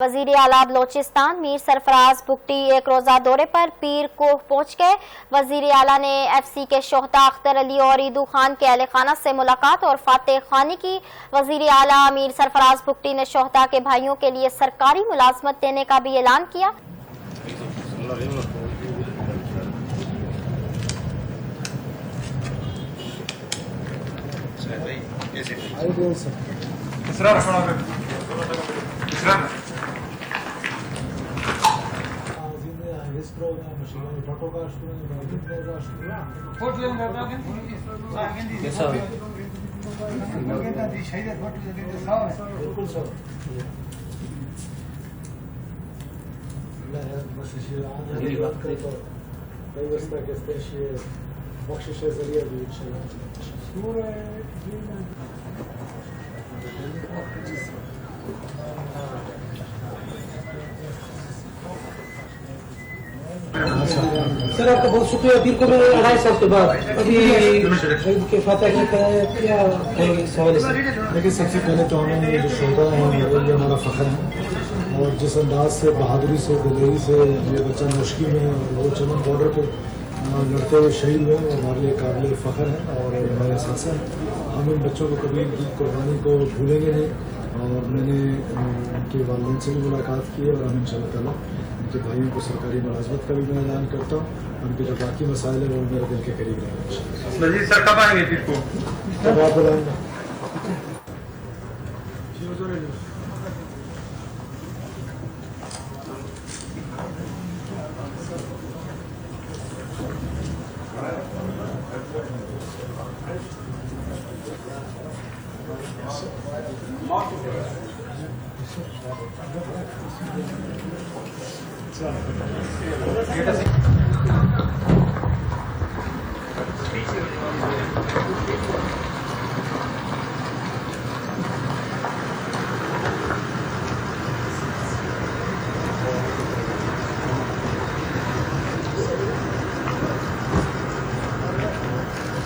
वजीर आला बलोचिस्तान मीर सरफराज भुट्टी एक रोजा दौरे पर पीर को पहुंच गए। वजीर आला ने FC के शोहदा अख्तर अली और ईदू खान के अहले खाना से मुलाकात और फातह खानी की। वजीर आला मीर सरफराज भुट्टी ने शोहदा के भाइयों के लिए सरकारी मुलाजमत देने का भी ऐलान किया। सर आपका बहुत शुक्रिया। पीर को मैं 2.5 साल के बाद अभी के फातह क्या कहेंगे इस हवाले से? देखिए, सबसे पहले तो हमें ये जो शोहदा है ये हमारा फ़ख्र है और जिस अंदाज से बहादुरी से दिलेरी से ये बच्चा मुश्किल में और वो चमन बॉर्डर पर लड़ते हुए शहीद हुए और हमारे लिए काबिल फ़ख्र है और हमारे साथ हम इन बच्चों को कभी इनकी कुर्बानी को भूलेंगे नहीं। और मैंने उनके वालिदैन से भी मुलाकात की और हम इंशाअल्लाह ताला उनके भाइयों को सरकारी मुलाजमत का भी मैं ऐलान करता हूँ। उनके जो बाकी मसाइल हैं वो मेरे दिल के करीब रहेंगे। मजीद सर कब आएंगे पीर को? तब आप बुलाएंगे। Gracias.